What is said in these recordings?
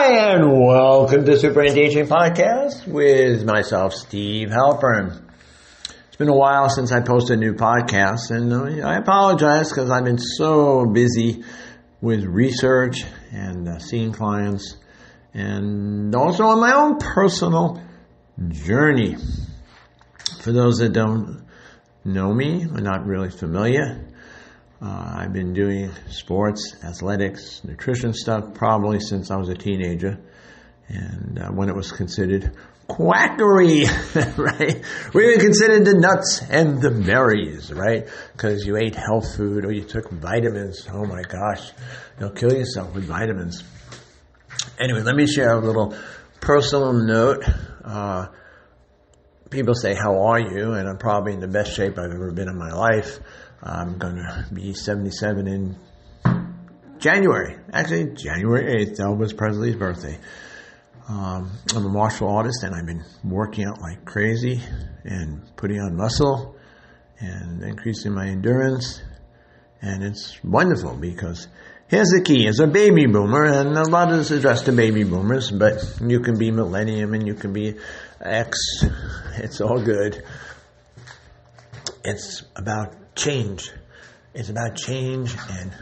Hi, and welcome to Super Anti-Aging Podcast with myself, Steve Halpern. It's been a while since I posted a new podcast, and I apologize because I've been so busy with research and seeing clients, and also on my own personal journey. For those that don't know me, or not really familiar, I've been doing sports, athletics, nutrition stuff probably since I was a teenager, and when it was considered quackery, right? We were considered the nuts and the berries, right? Because you ate health food or you took vitamins. Oh my gosh, you'll kill yourself with vitamins. Anyway, let me share a little personal note. People say, how are you? And I'm probably in the best shape I've ever been in my life. I'm going to be 77 in January. Actually, January 8th, Elvis Presley's birthday. I'm a martial artist, and I've been working out like crazy and putting on muscle and increasing my endurance. And it's wonderful because here's the key. As a baby boomer, and a lot of this is addressed to baby boomers, but you can be millennium and you can be X. It's all good. It's about change. It's about change and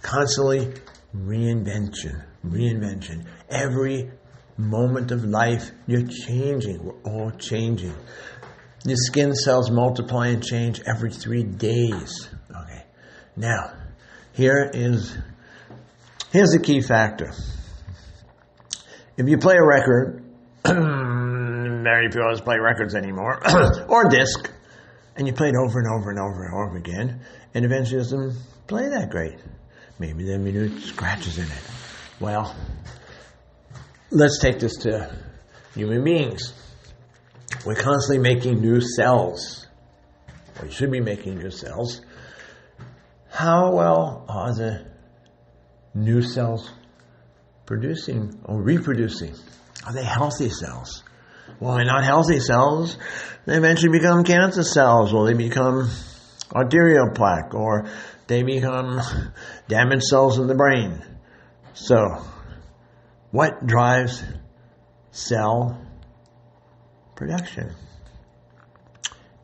constantly reinvention. Every moment of life, you're changing. We're all changing. Your skin cells multiply and change every 3 days. Okay. Now, here's the key factor. If you play a record, very few of us play records anymore, or disc, and you play it over and over and over and over again, and eventually it doesn't play that great. Maybe there are minute scratches in it. Well, let's take this to human beings. We're constantly making new cells. We should be making new cells. How well are the new cells producing or reproducing? Are they healthy cells? Well, they're not healthy cells. They eventually become cancer cells, or they become arterial plaque, or they become damaged cells in the brain. So, what drives cell production?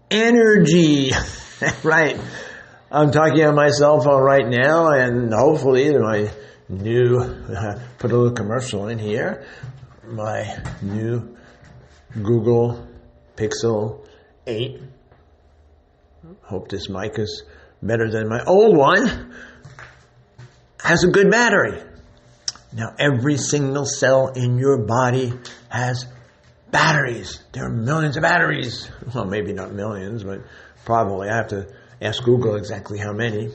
Energy, right? I'm talking on my cell phone right now, and hopefully my new, put a little commercial in here, my new Google Pixel 8. Hope this mic is better than my old one. Has a good battery. Now, every single cell in your body has batteries. There are millions of batteries. Well, maybe not millions, but probably. I have to ask Google exactly how many.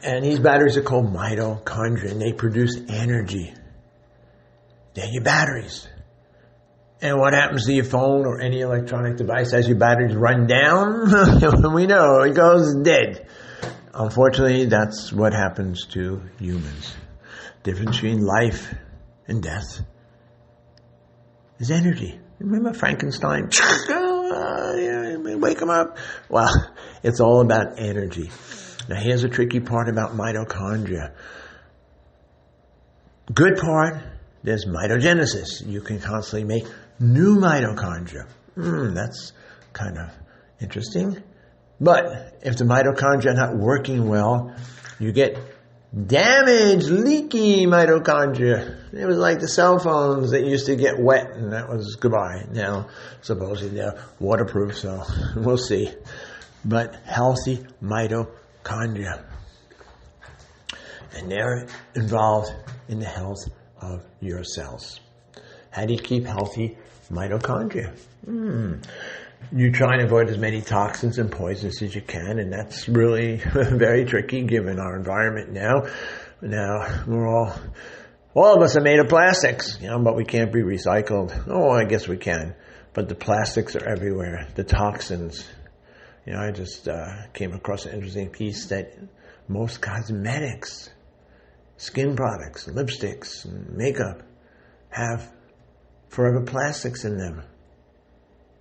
And these batteries are called mitochondria, and they produce energy. They're your batteries. And what happens to your phone or any electronic device as your batteries run down? We know it goes dead. Unfortunately, that's what happens to humans. The difference between life and death is energy. Remember Frankenstein? Wake him up. Well, it's all about energy. Now, here's the tricky part about mitochondria. Good part, there's mitogenesis. You can constantly make new mitochondria. That's kind of interesting. But if the mitochondria are not working well, you get damaged, leaky mitochondria. It was like the cell phones that used to get wet, and that was goodbye. Now, supposedly they're waterproof, so we'll see. But healthy mitochondria. And they're involved in the health of your cells. How do you keep healthy mitochondria? You try and avoid as many toxins and poisons as you can, and that's really very tricky given our environment now. Now, all of us are made of plastics, but we can't be recycled. Oh, I guess we can. But the plastics are everywhere. The toxins. I just came across an interesting piece that most cosmetics, skin products, lipsticks, and makeup have forever plastics in them.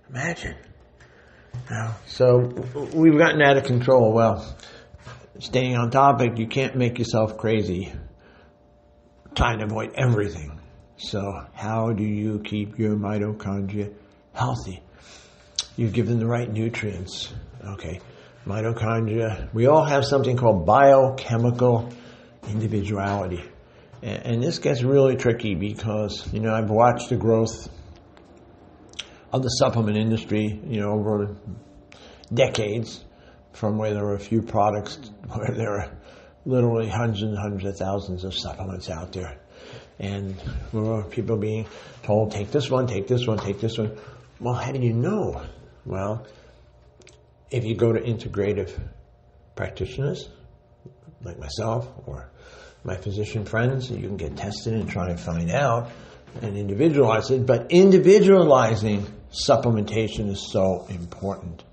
Imagine. So we've gotten out of control. Well, staying on topic, you can't make yourself crazy trying to avoid everything. So how do you keep your mitochondria healthy? You give them the right nutrients. Okay, mitochondria, we all have something called biochemical individuality. And this gets really tricky because, I've watched the growth of the supplement industry, over decades, from where there were a few products where there are literally hundreds and hundreds of thousands of supplements out there. And people being told, take this one, take this one, take this one. Well, how do you know? Well, if you go to integrative practitioners like myself or my physician friends, you can get tested and try and find out and individualize it. But individualizing supplementation is so important.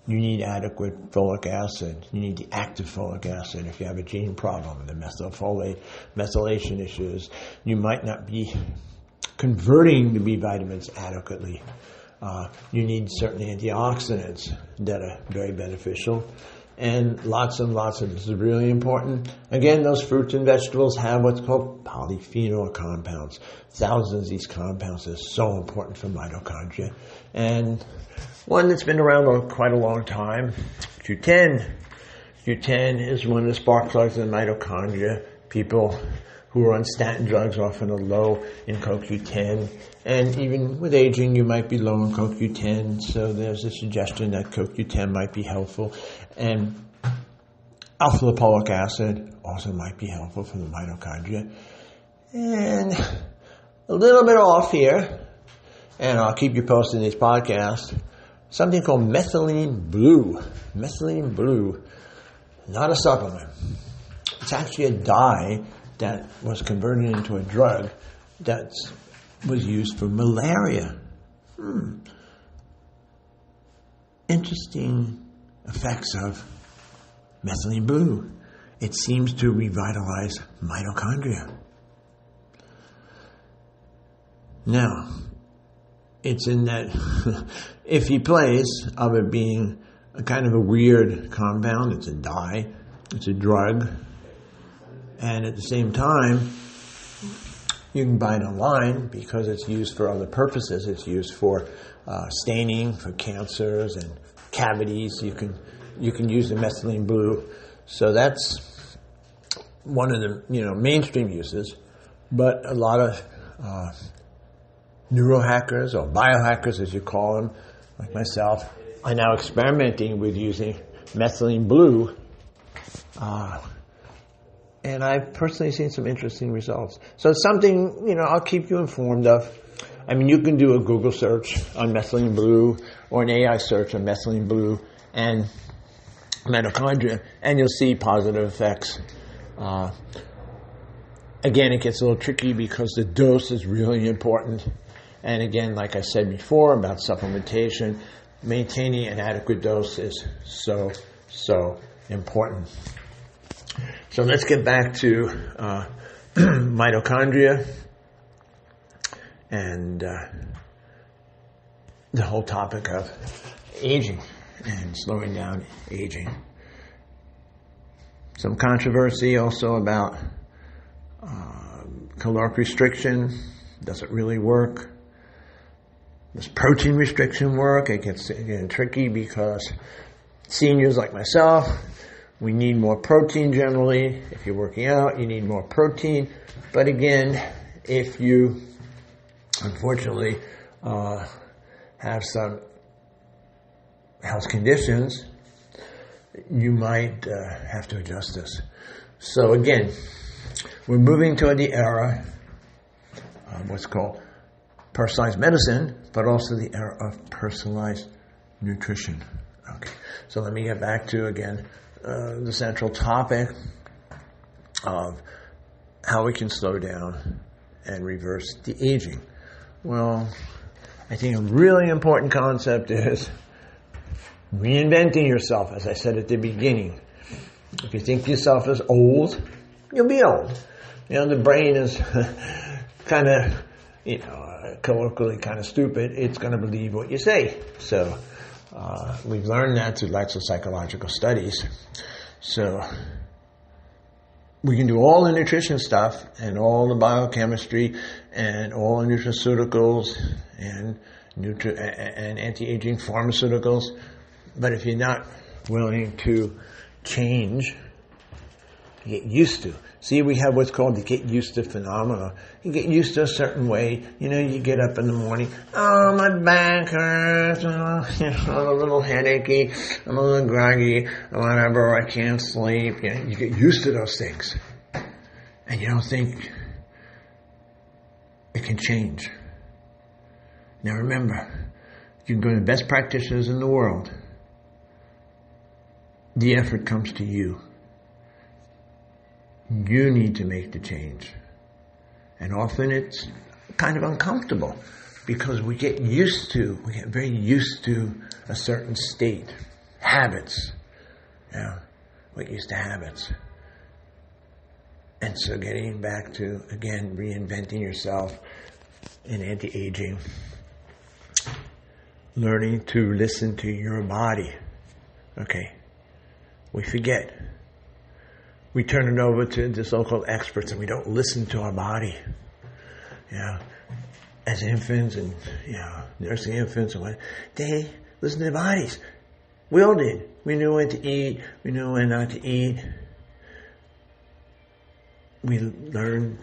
You need adequate folic acid. You need the active folic acid. If you have a gene problem, the methylation issues, you might not be converting the B vitamins adequately. You need certain antioxidants that are very beneficial. And lots of this is really important. Again, those fruits and vegetables have what's called polyphenol compounds. Thousands of these compounds are so important for mitochondria. And one that's been around quite a long time, Q10. Q10 is one of the spark plugs in mitochondria. People who are on statin drugs often are low in CoQ10. And even with aging, you might be low in CoQ10. So there's a suggestion that CoQ10 might be helpful. And alpha-lipoic acid also might be helpful for the mitochondria. And a little bit off here, and I'll keep you posted in these podcasts, something called methylene blue. Methylene blue, not a supplement. It's actually a dye that was converted into a drug that was used for malaria. Interesting effects of methylene blue. It seems to revitalize mitochondria. Now, it's in that iffy place of it being a kind of a weird compound. It's a dye. It's a drug. And at the same time, you can buy it online because it's used for other purposes. It's used for staining, for cancers and cavities. You can use the methylene blue. So that's one of the mainstream uses. But a lot of neurohackers or biohackers, as you call them, like myself, are now experimenting with using methylene blue. And I've personally seen some interesting results. So it's something, I'll keep you informed of. I mean, you can do a Google search on methylene blue or an AI search on methylene blue and mitochondria, and you'll see positive effects. Again, it gets a little tricky because the dose is really important. And again, like I said before about supplementation, maintaining an adequate dose is so important. So let's get back to mitochondria and the whole topic of aging and slowing down aging. Some controversy also about caloric restriction. Does it really work? Does protein restriction work? It gets tricky because seniors like myself, we need more protein generally. If you're working out, you need more protein. But again, if you unfortunately have some health conditions, you might have to adjust this. So again, we're moving toward the era of what's called personalized medicine, but also the era of personalized nutrition. Okay, so let me get back to, again, the central topic of how we can slow down and reverse the aging. Well, I think a really important concept is reinventing yourself, as I said at the beginning. If you think yourself as old, you'll be old. The brain is kind of, colloquially kind of stupid. It's going to believe what you say. So we've learned that through lots of psychological studies. So we can do all the nutrition stuff and all the biochemistry and all the nutraceuticals and anti-aging pharmaceuticals. But if you're not willing to change, get used to. See, we have what's called the get used to phenomena. You get used to a certain way. You get up in the morning, oh, my back hurts, I'm a little headachy, I'm a little groggy, whatever, I can't sleep. You get used to those things. And you don't think it can change. Now remember, you can go to the best practitioners in the world. The effort comes to you. You need to make the change. And often it's kind of uncomfortable because we get very used to a certain state, habits. We're used to habits. And so getting back to, again, reinventing yourself in anti-aging, learning to listen to your body. Okay, we forget. We turn it over to the so-called experts and we don't listen to our body. As infants and, nursing infants, they listen to their bodies. We all did. We knew when to eat. We knew when not to eat. We learned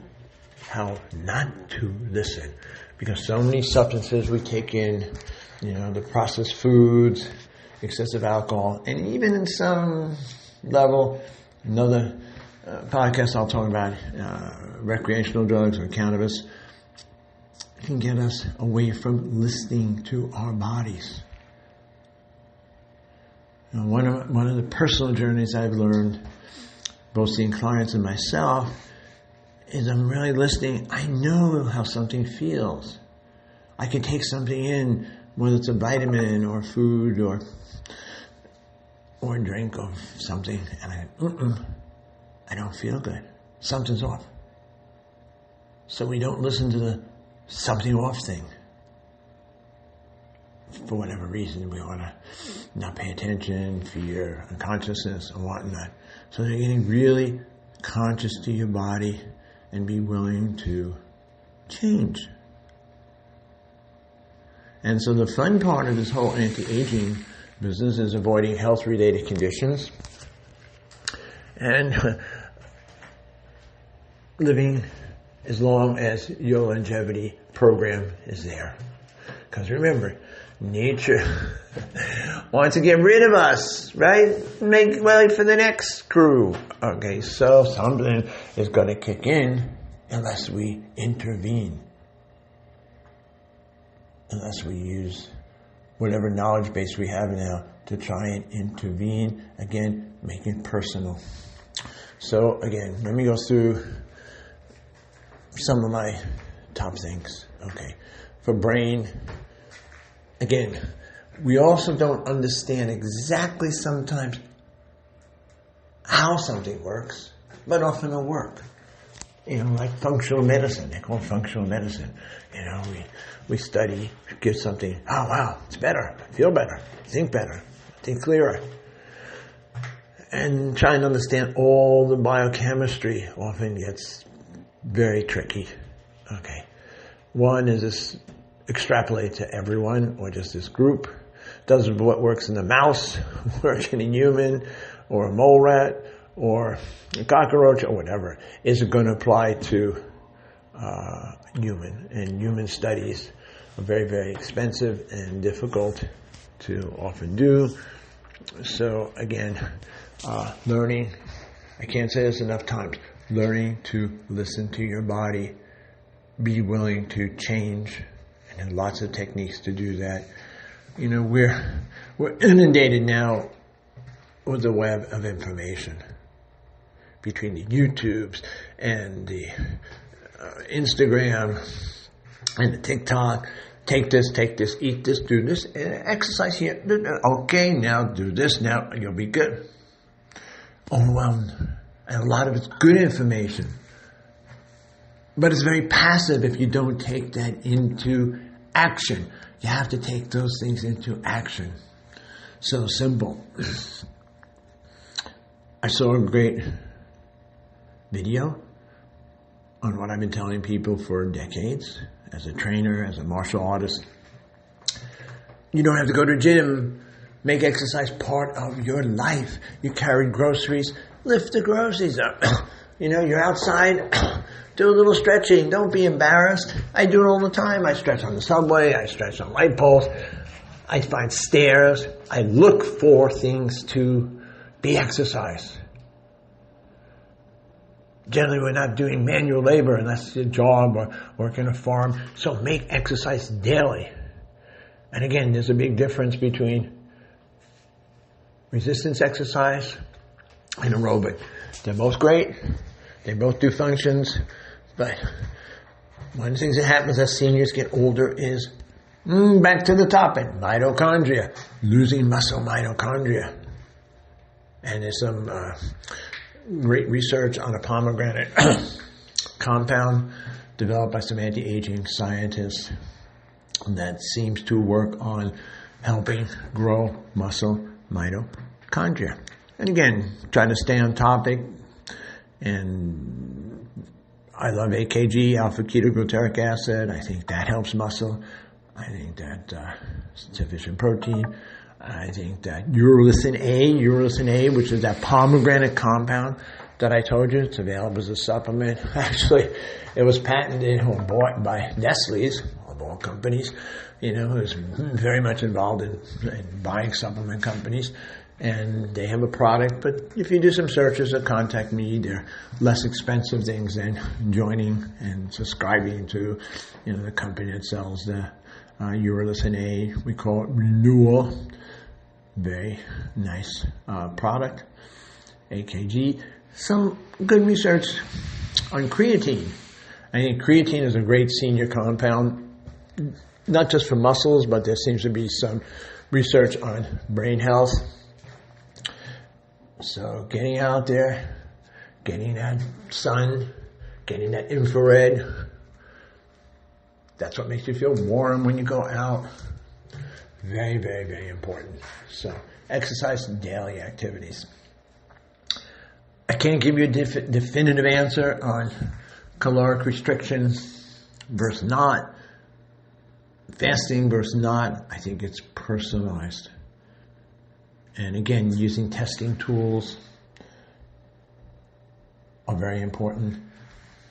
how not to listen because so many substances we take in, the processed foods, excessive alcohol, and even in some level, another podcast I'll talk about recreational drugs or cannabis can get us away from listening to our bodies. One of the personal journeys I've learned, both seeing clients and myself, is I'm really listening. I know how something feels. I can take something in, whether it's a vitamin or food or a drink or something, and I don't feel good. Something's off. So we don't listen to the something off thing. For whatever reason, we want to not pay attention, fear, unconsciousness, and whatnot. So they're getting really conscious to your body and be willing to change. And so the fun part of this whole anti-aging business is avoiding health-related conditions and living as long as your longevity program is there. Because remember, nature wants to get rid of us, right? Make way for the next crew. Okay, so something is going to kick in unless we intervene. Unless we use whatever knowledge base we have now to try and intervene. Again, make it personal. So again, let me go through some of my top things. Okay, for brain, again, we also don't understand exactly sometimes how something works, but often it'll work. Like functional medicine. They call it functional medicine. We study, give something, oh wow, it's better, feel better, think clearer. And trying to understand all the biochemistry often gets very tricky. Okay. One is this extrapolate to everyone or just this group. Does what works in the mouse work in a human or a mole rat or a cockroach or whatever? Is it going to apply to human? And human studies are very, very expensive and difficult to often do. So again, learning, I can't say this enough times, learning to listen to your body, be willing to change, and there are lots of techniques to do that. We're inundated now with the web of information between the YouTubes and the Instagram and the TikTok. Take this, eat this, do this, exercise here. Okay, now do this, now you'll be good. Overwhelmed. And a lot of it's good information. But it's very passive if you don't take that into action. You have to take those things into action. So simple. I saw a great video on what I've been telling people for decades as a trainer, as a martial artist. You don't have to go to the gym. Make exercise part of your life. You carry groceries, lift the groceries up. You're outside, do a little stretching. Don't be embarrassed. I do it all the time. I stretch on the subway. I stretch on light poles. I find stairs. I look for things to be exercise. Generally, we're not doing manual labor unless it's a job or work in a farm. So make exercise daily. And again, there's a big difference between resistance exercise and aerobic. They're both great. They both do functions. But one of the things that happens as seniors get older is, back to the topic, mitochondria, losing muscle mitochondria. And there's some great research on a pomegranate compound developed by some anti-aging scientists that seems to work on helping grow muscle mitochondria. And again, trying to stay on topic. And I love AKG, alpha-ketogluteric acid. I think that helps muscle. I think that sufficient protein. I think that urolithin A, which is that pomegranate compound that I told you, it's available as a supplement. Actually, it was patented or bought by Nestle's, of all companies, who's very much involved in buying supplement companies. And they have a product, but if you do some searches or contact me, they're less expensive things than joining and subscribing to, the company that sells the urolithin A. We call it Renewal. Very nice product. AKG. Some good research on creatine. I think creatine is a great senior compound, not just for muscles, but there seems to be some research on brain health. So getting out there, getting that sun, getting that infrared, that's what makes you feel warm when you go out. Very, very, very important. So exercise and daily activities. I can't give you a definitive answer on caloric restriction versus not, fasting versus not. I think it's personalized. And again, using testing tools are very important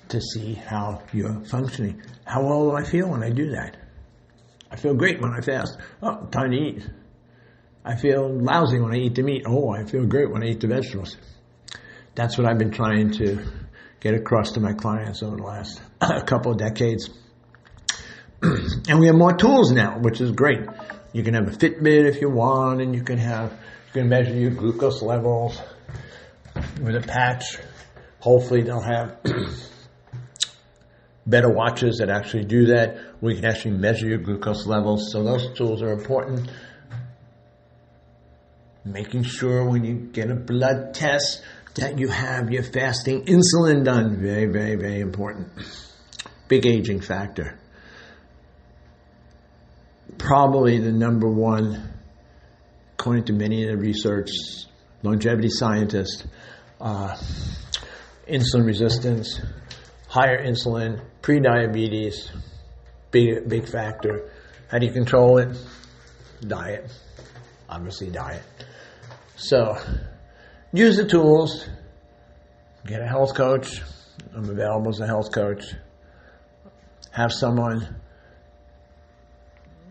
to see how you're functioning. How well do I feel when I do that? I feel great when I fast. Oh, time to eat. I feel lousy when I eat the meat. Oh, I feel great when I eat the vegetables. That's what I've been trying to get across to my clients over the last couple of decades. And we have more tools now, which is great. You can have a Fitbit if you want, and you can measure your glucose levels with a patch. Hopefully they'll have better watches that actually do that. We can actually measure your glucose levels. So those tools are important. Making sure when you get a blood test that you have your fasting insulin done. Very, very, very important. Big aging factor. Probably the number one, according to many of the research, longevity scientists, insulin resistance, higher insulin, pre-diabetes, big factor. How do you control it? Diet. Obviously diet. So, use the tools. Get a health coach. I'm available as a health coach. Have someone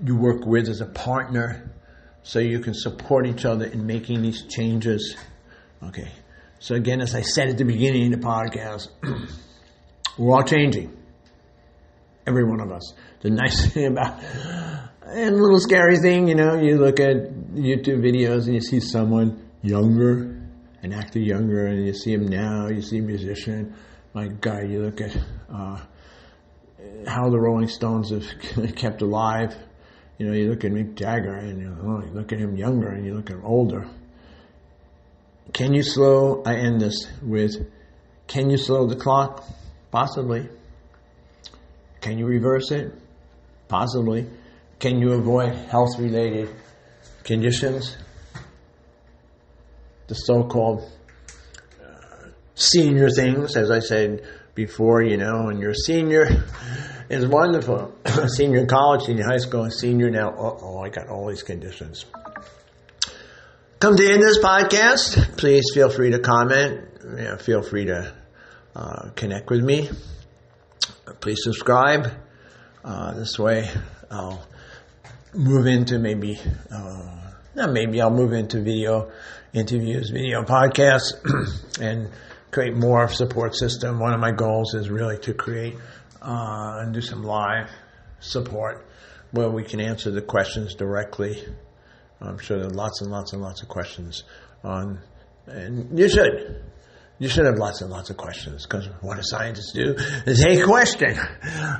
you work with as a partner so you can support each other in making these changes. Okay. So again, as I said at the beginning of the podcast, we're all changing. Every one of us. The nice thing about, and a little scary thing, you look at YouTube videos and you see someone younger, an actor younger, and you see him now, you see a musician. My God, you look at how the Rolling Stones have kept alive. You look at Mick Jagger and you look at him younger and you look at him older. I end this with, can you slow the clock? Possibly. Can you reverse it? Possibly. Can you avoid health-related conditions? The so-called senior things, as I said before, when you're a senior, it's wonderful. Senior in college, senior in high school, and senior now. I got all these conditions. Come to the end of this podcast. Please feel free to comment. Feel free to connect with me. Please subscribe. This way I'll move into I'll move into video interviews, video podcasts, and create more support system. One of my goals is really to create and do some live support where we can answer the questions directly. I'm sure there are lots and lots and lots of questions and you should have lots and lots of questions, because what do scientists do is take a question.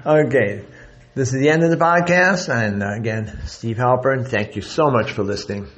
Okay. This is the end of the podcast. And again, Steve Halpern, thank you so much for listening.